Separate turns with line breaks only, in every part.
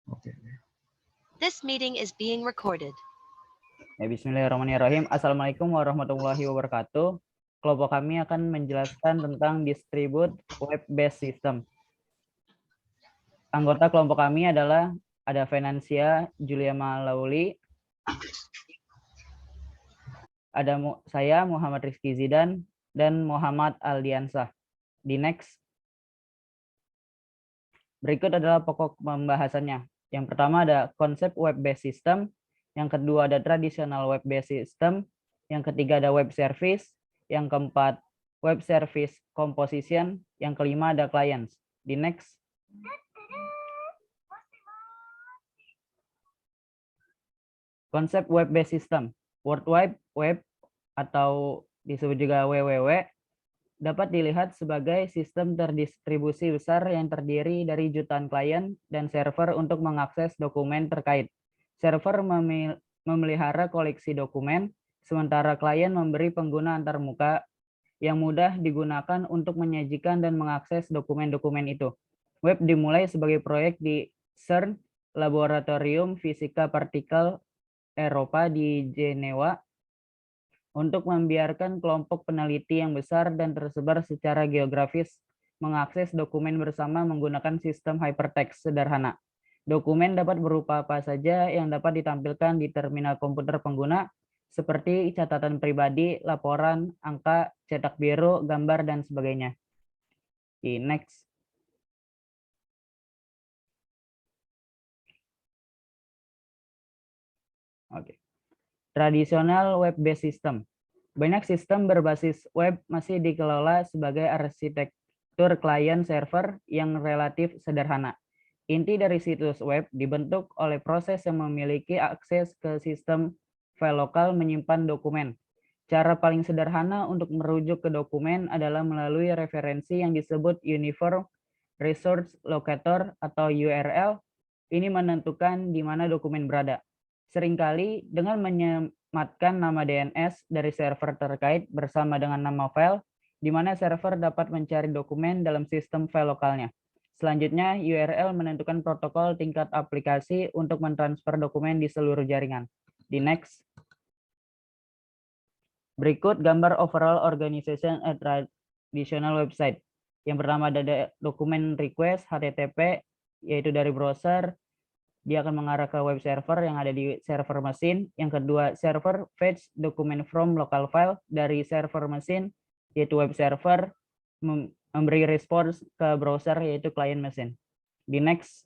Oke.
This meeting is being recorded.
Ya, bismillahirrahmanirrahim. Assalamualaikum warahmatullahi wabarakatuh. Kelompok kami akan menjelaskan tentang distribute web-based system. Anggota kelompok kami adalah ada Financia Julia Malauli, ada saya Muhammad Rizky Zidan, dan Muhammad Aldiansah. Di next. Berikut adalah pokok pembahasannya. Yang pertama ada konsep web-based system, yang kedua ada traditional web-based system, yang ketiga ada web service, yang keempat web service composition, yang kelima ada clients. Di next. Konsep web-based system, World Wide Web atau disebut juga WWW, dapat dilihat sebagai sistem terdistribusi besar yang terdiri dari jutaan klien dan server untuk mengakses dokumen terkait. Server memelihara koleksi dokumen, sementara klien memberi pengguna antarmuka yang mudah digunakan untuk menyajikan dan mengakses dokumen-dokumen itu. Web dimulai sebagai proyek di CERN, Laboratorium Fisika Partikel Eropa di Jenewa, untuk membiarkan kelompok peneliti yang besar dan tersebar secara geografis mengakses dokumen bersama menggunakan sistem hypertext sederhana. Dokumen dapat berupa apa saja yang dapat ditampilkan di terminal komputer pengguna, seperti catatan pribadi, laporan, angka, cetak biru, gambar, dan sebagainya. Di next. Oke. Tradisional web-based system. Banyak sistem berbasis web masih dikelola sebagai arsitektur klien server yang relatif sederhana. Inti dari situs web dibentuk oleh proses yang memiliki akses ke sistem file lokal menyimpan dokumen. Cara paling sederhana untuk merujuk ke dokumen adalah melalui referensi yang disebut Uniform Resource Locator atau URL. Ini menentukan di mana dokumen berada. Seringkali dengan menyematkan nama DNS dari server terkait bersama dengan nama file, di mana server dapat mencari dokumen dalam sistem file lokalnya. Selanjutnya, URL menentukan protokol tingkat aplikasi untuk mentransfer dokumen di seluruh jaringan. Di next. Berikut gambar overall organization a traditional website. Yang pertama ada dokumen request HTTP, yaitu dari browser. Dia akan mengarah ke web server yang ada di server mesin. Yang kedua, server fetch document from local file dari server mesin, yaitu web server, memberi respons ke browser, yaitu client mesin. Di next.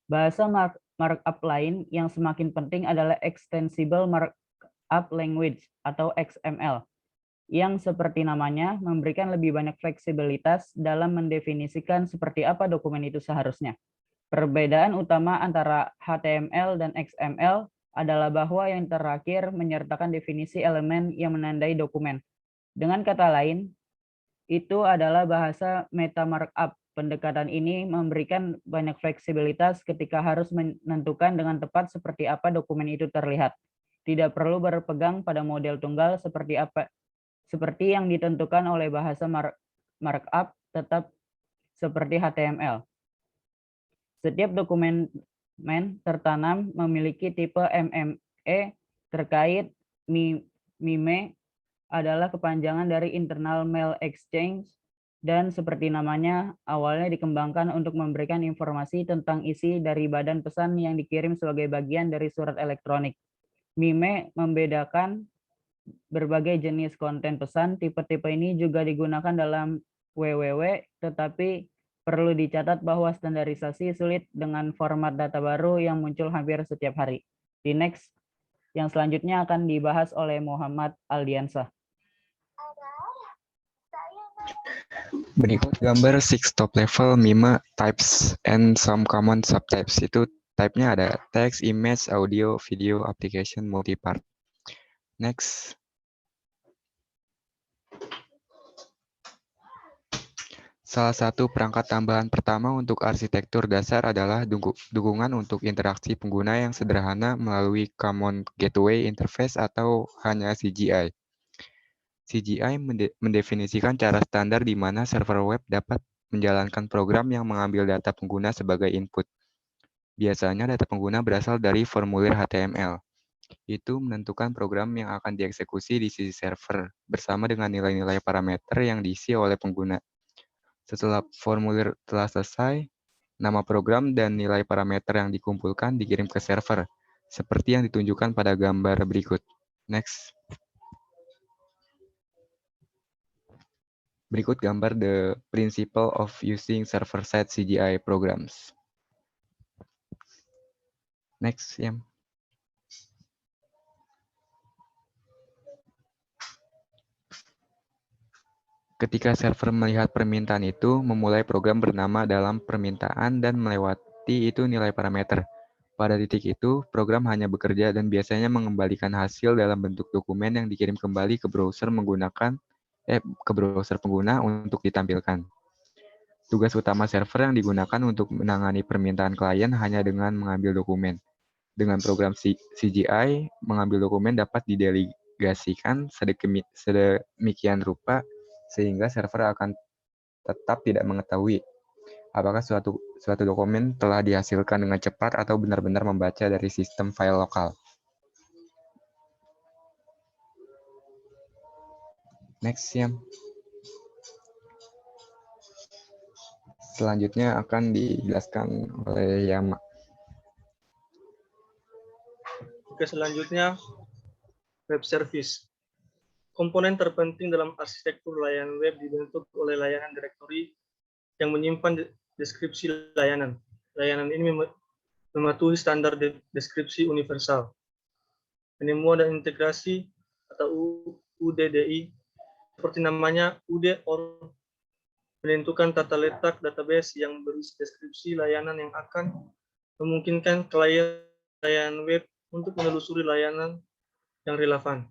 Bahasa markup lain yang semakin penting adalah Extensible Markup Language atau XML, yang seperti namanya memberikan lebih banyak fleksibilitas dalam mendefinisikan seperti apa dokumen itu seharusnya. Perbedaan utama antara HTML dan XML adalah bahwa yang terakhir menyertakan definisi elemen yang menandai dokumen. Dengan kata lain, itu adalah bahasa meta markup. Pendekatan ini memberikan banyak fleksibilitas ketika harus menentukan dengan tepat seperti apa dokumen itu terlihat. Tidak perlu berpegang pada model tunggal seperti yang ditentukan oleh bahasa markup, tetap seperti HTML. Setiap dokumen tertanam memiliki tipe MME terkait. MIME adalah kepanjangan dari Internal Mail Exchange, dan seperti namanya, awalnya dikembangkan untuk memberikan informasi tentang isi dari badan pesan yang dikirim sebagai bagian dari surat elektronik. MIME membedakan berbagai jenis konten pesan. Tipe-tipe ini juga digunakan dalam WWW, tetapi perlu dicatat bahwa standarisasi sulit dengan format data baru yang muncul hampir setiap hari. Di next, yang selanjutnya akan dibahas oleh Muhammad Aldiansah.
Berikut gambar 6 top level MIME types and some common subtypes. Itu type-nya ada text, image, audio, video, application, multipart. Next. Salah satu perangkat tambahan pertama untuk arsitektur dasar adalah dukungan untuk interaksi pengguna yang sederhana melalui Common Gateway Interface atau hanya CGI. CGI mendefinisikan cara standar di mana server web dapat menjalankan program yang mengambil data pengguna sebagai input. Biasanya data pengguna berasal dari formulir HTML. Itu menentukan program yang akan dieksekusi di sisi server bersama dengan nilai-nilai parameter yang diisi oleh pengguna. Setelah formulir telah selesai, nama program dan nilai parameter yang dikumpulkan dikirim ke server, seperti yang ditunjukkan pada gambar berikut. Next. Berikut gambar the principle of using server-side CGI programs. Next, Yam. Ketika server melihat permintaan itu, memulai program bernama dalam permintaan dan melewati itu nilai parameter. Pada titik itu, program hanya bekerja dan biasanya mengembalikan hasil dalam bentuk dokumen yang dikirim kembali ke browser pengguna untuk ditampilkan. Tugas utama server yang digunakan untuk menangani permintaan klien hanya dengan mengambil dokumen. Dengan program CGI, mengambil dokumen dapat didelegasikan sedemikian rupa sehingga server akan tetap tidak mengetahui apakah suatu dokumen telah dihasilkan dengan cepat atau benar-benar membaca dari sistem file lokal. Next, Yam. Selanjutnya akan dijelaskan oleh Yama.
Oke, selanjutnya web service. Komponen terpenting dalam arsitektur layanan web dibentuk oleh layanan direktori yang menyimpan deskripsi layanan. Layanan ini mematuhi standar deskripsi universal. Penemuan dan integrasi atau UDDI seperti namanya UD or menentukan tata letak database yang berisi deskripsi layanan yang akan memungkinkan klien layanan web untuk menelusuri layanan yang relevan.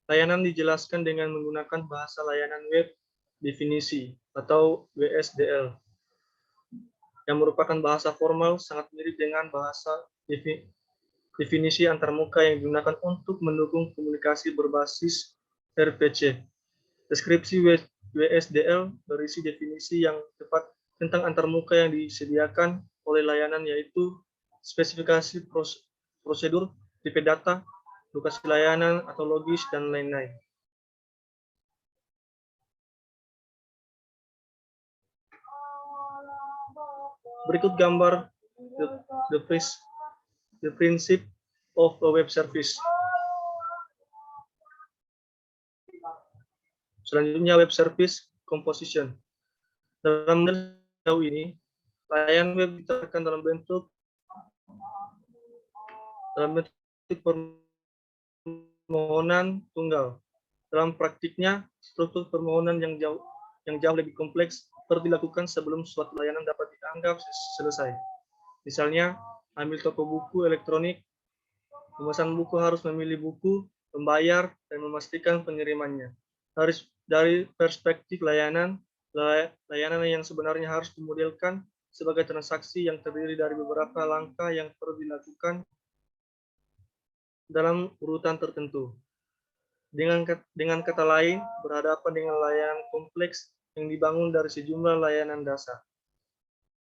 Layanan dijelaskan dengan menggunakan bahasa layanan web definisi atau WSDL yang merupakan bahasa formal sangat mirip dengan bahasa definisi antarmuka yang digunakan untuk mendukung komunikasi berbasis RPC. Deskripsi WSDL berisi definisi yang tepat tentang antarmuka yang disediakan oleh layanan, yaitu spesifikasi prosedur, tipe data, lokasi layanan atau logis, dan lain-lain. Berikut gambar the principle of a web service. Selanjutnya web service composition. Dalam jauh ini, layanan web diterapkan dalam bentuk permohonan tunggal. Dalam praktiknya, struktur permohonan yang jauh lebih kompleks perlu dilakukan sebelum suatu layanan dapat dianggap selesai. Misalnya, ambil toko buku elektronik, pemesan buku harus memilih buku, membayar, dan memastikan pengirimannya. Dari perspektif layanan yang sebenarnya harus dimodelkan sebagai transaksi yang terdiri dari beberapa langkah yang perlu dilakukan dalam urutan tertentu. Dengan kata lain, berhadapan dengan layanan kompleks yang dibangun dari sejumlah layanan dasar.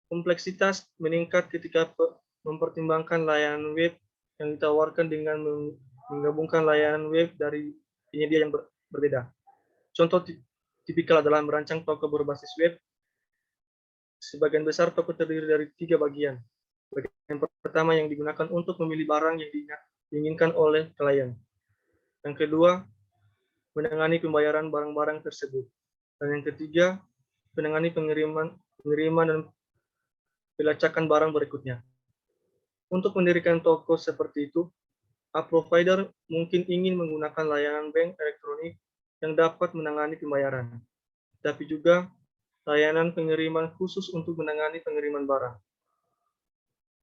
Kompleksitas meningkat ketika mempertimbangkan layanan web yang ditawarkan dengan menggabungkan layanan web dari penyedia yang berbeda. Contoh tipikal adalah merancang toko berbasis web. Sebagian besar toko terdiri dari 3 bagian. Bagian pertama yang digunakan untuk memilih barang yang diinginkan oleh klien. Yang kedua, menangani pembayaran barang-barang tersebut. Dan yang ketiga, menangani pengiriman dan pelacakan barang berikutnya. Untuk mendirikan toko seperti itu, provider mungkin ingin menggunakan layanan bank elektronik yang dapat menangani pembayaran, tapi juga layanan pengiriman khusus untuk menangani pengiriman barang.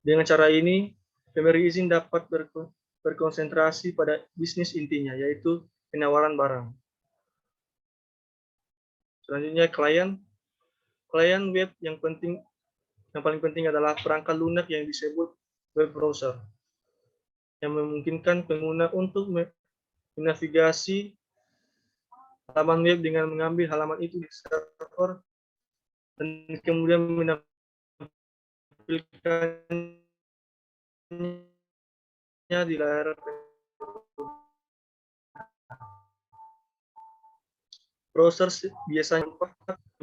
Dengan cara ini, pemberi izin dapat berkonsentrasi pada bisnis intinya, yaitu penawaran barang. Selanjutnya, klien web yang paling penting adalah perangkat lunak yang disebut web browser, yang memungkinkan pengguna untuk menavigasi halaman web dengan mengambil halaman itu di server dan kemudian menampilkannya di layar. Browser biasanya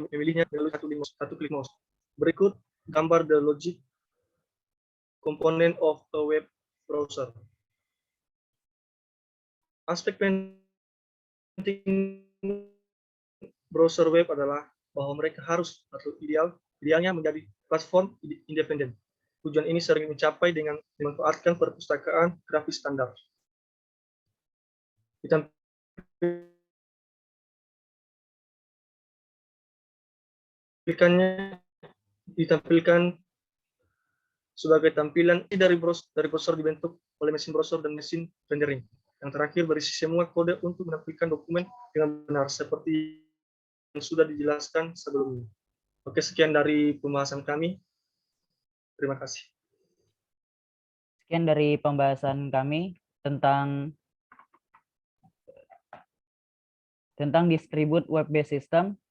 memilihnya melalui satu klik mouse. Berikut gambar the logic component of a web browser. Aspek penting browser web adalah bahwa mereka harus atau idealnya menjadi platform independen. Tujuan ini sering mencapai dengan memanfaatkan perpustakaan grafis standar. Ditampilkan sebagai tampilan dari browser dibentuk oleh mesin browser dan mesin rendering. Yang terakhir berisi semua kode untuk menampilkan dokumen dengan benar seperti yang sudah dijelaskan sebelumnya. Oke, sekian dari pembahasan kami. Terima kasih.
Sekian dari pembahasan kami tentang distribute web-based system.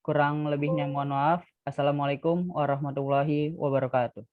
Kurang lebihnya mohon maaf. Assalamualaikum warahmatullahi wabarakatuh.